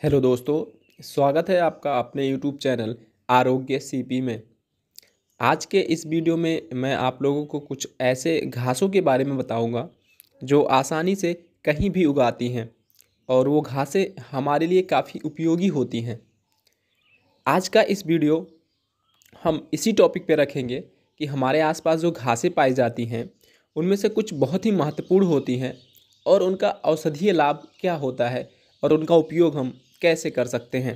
Hello दोस्तों, स्वागत है आपका अपने यूट्यूब चैनल आरोग्य सीपी में। आज के इस वीडियो में मैं आप लोगों को कुछ ऐसे घासों के बारे में बताऊंगा जो आसानी से कहीं भी उगाती हैं और वो घासें हमारे लिए काफ़ी उपयोगी होती हैं। आज का इस वीडियो हम इसी टॉपिक पे रखेंगे कि हमारे आसपास जो घासें पाई जाती हैं उनमें से कुछ बहुत ही महत्वपूर्ण होती हैं और उनका औषधीय लाभ क्या होता है और उनका उपयोग हम कैसे कर सकते हैं।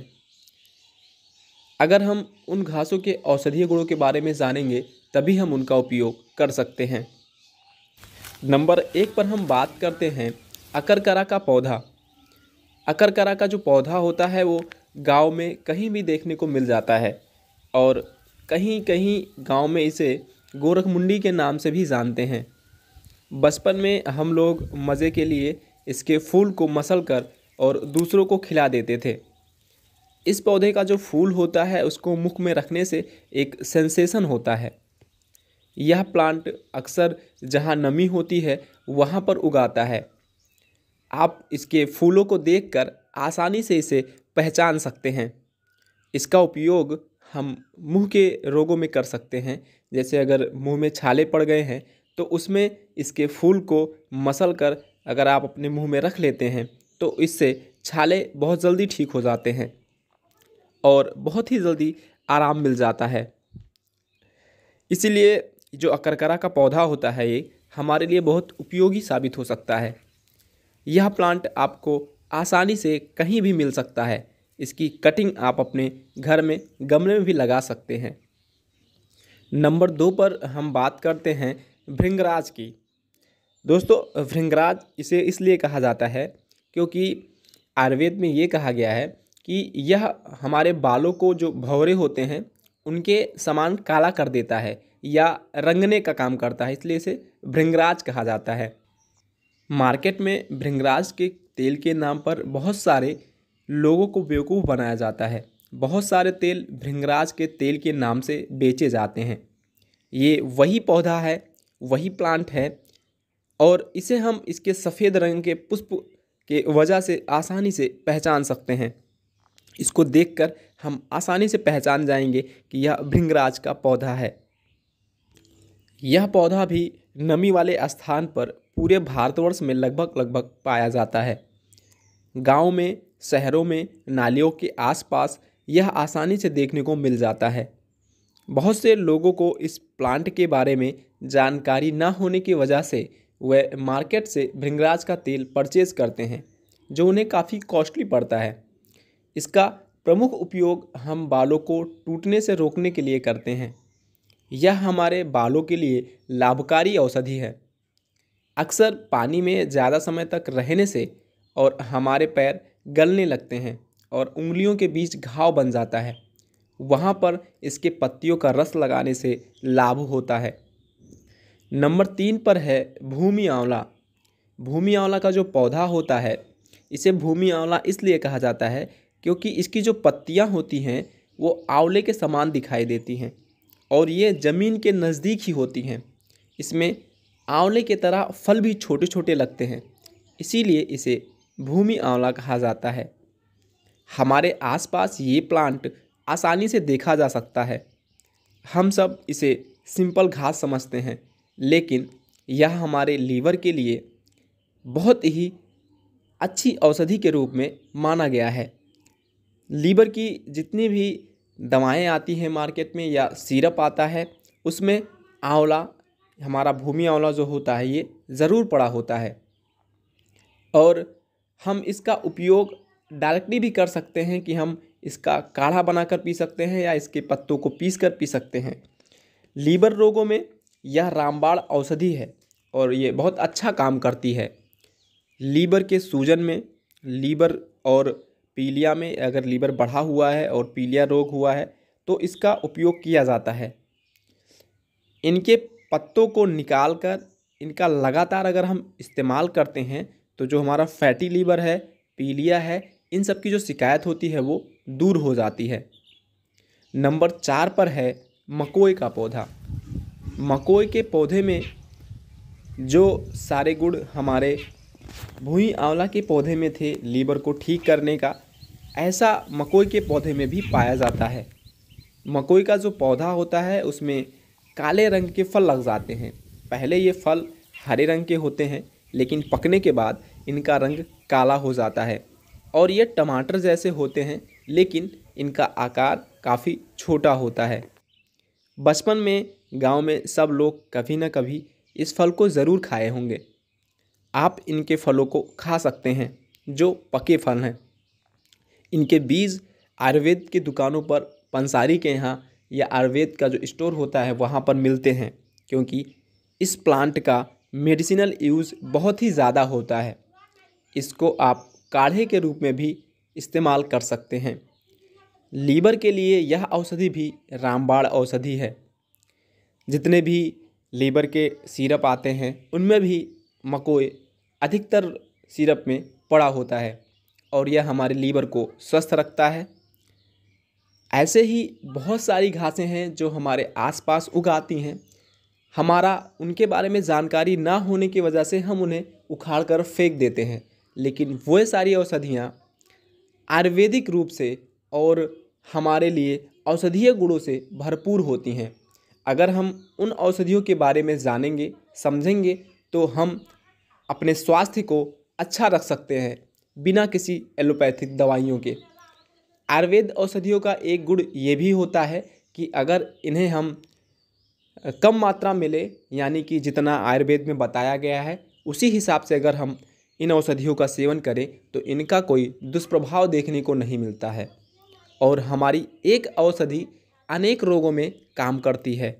अगर हम उन घासों के औषधीय गुणों के बारे में जानेंगे तभी हम उनका उपयोग कर सकते हैं। नंबर 1 पर हम बात करते हैं अकरकरा का पौधा। अकरकरा का जो पौधा होता है वो गांव में कहीं भी देखने को मिल जाता है और कहीं कहीं गांव में इसे गोरखमुंडी के नाम से भी जानते हैं। बचपन में हम लोग मज़े के लिए इसके फूल को मसल कर और दूसरों को खिला देते थे। इस पौधे का जो फूल होता है उसको मुख में रखने से एक सेंसेशन होता है। यह प्लांट अक्सर जहाँ नमी होती है वहाँ पर उगाता है। आप इसके फूलों को देखकर आसानी से इसे पहचान सकते हैं। इसका उपयोग हम मुंह के रोगों में कर सकते हैं। जैसे अगर मुंह में छाले पड़ गए हैं तो उसमें इसके फूल को मसल कर अगर आप अपने मुंह में रख लेते हैं तो इससे छाले बहुत जल्दी ठीक हो जाते हैं और बहुत ही जल्दी आराम मिल जाता है। इसीलिए जो अकरकरा का पौधा होता है ये हमारे लिए बहुत उपयोगी साबित हो सकता है। यह प्लांट आपको आसानी से कहीं भी मिल सकता है। इसकी कटिंग आप अपने घर में गमले में भी लगा सकते हैं। नंबर 2 पर हम बात करते हैं भृंगराज की। दोस्तों, भृंगराज इसे इसलिए कहा जाता है क्योंकि आयुर्वेद में ये कहा गया है कि यह हमारे बालों को जो भंवरे होते हैं उनके समान काला कर देता है या रंगने का काम करता है, इसलिए इसे भृंगराज कहा जाता है। मार्केट में भृंगराज के तेल के नाम पर बहुत सारे लोगों को बेवकूफ़ बनाया जाता है। बहुत सारे तेल भृंगराज के तेल के नाम से बेचे जाते हैं। ये वही पौधा है, वही प्लांट है और इसे हम इसके सफ़ेद रंग के पुष्प के वजह से आसानी से पहचान सकते हैं। इसको देखकर हम आसानी से पहचान जाएंगे कि यह भृंगराज का पौधा है। यह पौधा भी नमी वाले स्थान पर पूरे भारतवर्ष में लगभग पाया जाता है। गांव में, शहरों में, नालियों के आसपास यह आसानी से देखने को मिल जाता है। बहुत से लोगों को इस प्लांट के बारे में जानकारी न होने की वजह से वह मार्केट से भृंगराज का तेल परचेज करते हैं जो उन्हें काफ़ी कॉस्टली पड़ता है। इसका प्रमुख उपयोग हम बालों को टूटने से रोकने के लिए करते हैं। यह हमारे बालों के लिए लाभकारी औषधि है। अक्सर पानी में ज़्यादा समय तक रहने से और हमारे पैर गलने लगते हैं और उंगलियों के बीच घाव बन जाता है, वहाँ पर इसके पत्तियों का रस लगाने से लाभ होता है। नंबर 3 पर है भूमि आंवला। भूमि आंवला का जो पौधा होता है इसे भूमि आंवला इसलिए कहा जाता है क्योंकि इसकी जो पत्तियाँ होती हैं वो आंवले के समान दिखाई देती हैं और ये ज़मीन के नज़दीक ही होती हैं। इसमें आंवले की तरह फल भी छोटे छोटे लगते हैं, इसीलिए इसे भूमि आंवला कहा जाता है। हमारे आसपास ये प्लांट आसानी से देखा जा सकता है। हम सब इसे सिंपल घास समझते हैं, लेकिन यह हमारे लीवर के लिए बहुत ही अच्छी औषधि के रूप में माना गया है। लीवर की जितनी भी दवाएं आती हैं मार्केट में या सिरप आता है उसमें आंवला, हमारा भूमि आंवला जो होता है ये ज़रूर पड़ा होता है और हम इसका उपयोग डायरेक्टली भी कर सकते हैं कि हम इसका काढ़ा बनाकर पी सकते हैं या इसके पत्तों को पीस कर पी सकते हैं। लीवर रोगों में यह रामबाण औषधि है और ये बहुत अच्छा काम करती है। लीवर के सूजन में, लीवर और पीलिया में, अगर लीवर बढ़ा हुआ है और पीलिया रोग हुआ है तो इसका उपयोग किया जाता है। इनके पत्तों को निकाल कर इनका लगातार अगर हम इस्तेमाल करते हैं तो जो हमारा फैटी लीवर है, पीलिया है, इन सब की जो शिकायत होती है वो दूर हो जाती है। नंबर 4 पर है मकोई का पौधा। मकोई के पौधे में जो सारे गुण हमारे भुई आंवला के पौधे में थे लीवर को ठीक करने का, ऐसा मकोई के पौधे में भी पाया जाता है। मकोई का जो पौधा होता है उसमें काले रंग के फल लग जाते हैं। पहले ये फल हरे रंग के होते हैं, लेकिन पकने के बाद इनका रंग काला हो जाता है और ये टमाटर जैसे होते हैं, लेकिन इनका आकार काफ़ी छोटा होता है। बचपन में गांव में सब लोग कभी न कभी इस फल को ज़रूर खाए होंगे। आप इनके फलों को खा सकते हैं, जो पके फल हैं। इनके बीज आयुर्वेद की दुकानों पर, पंसारी के यहाँ या आयुर्वेद का जो स्टोर होता है वहाँ पर मिलते हैं, क्योंकि इस प्लांट का मेडिसिनल यूज़ बहुत ही ज़्यादा होता है। इसको आप काढ़े के रूप में भी इस्तेमाल कर सकते हैं। लीवर के लिए यह औषधि भी रामबाण औषधि है। जितने भी लीवर के सिरप आते हैं उनमें भी मकोई अधिकतर सिरप में पड़ा होता है और यह हमारे लीवर को स्वस्थ रखता है। ऐसे ही बहुत सारी घासें हैं जो हमारे आसपास उगाती हैं। हमारा उनके बारे में जानकारी ना होने की वजह से हम उन्हें उखाड़ कर फेंक देते हैं, लेकिन वो सारी औषधियाँ आयुर्वेदिक रूप से और हमारे लिए औषधीय गुणों से भरपूर होती हैं। अगर हम उन औषधियों के बारे में जानेंगे, समझेंगे, तो हम अपने स्वास्थ्य को अच्छा रख सकते हैं बिना किसी एलोपैथिक दवाइयों के। आयुर्वेद औषधियों का एक गुण ये भी होता है कि अगर इन्हें हम कम मात्रा में लें, यानी कि जितना आयुर्वेद में बताया गया है उसी हिसाब से अगर हम इन औषधियों का सेवन करें तो इनका कोई दुष्प्रभाव देखने को नहीं मिलता है और हमारी एक औषधि अनेक रोगों में काम करती है।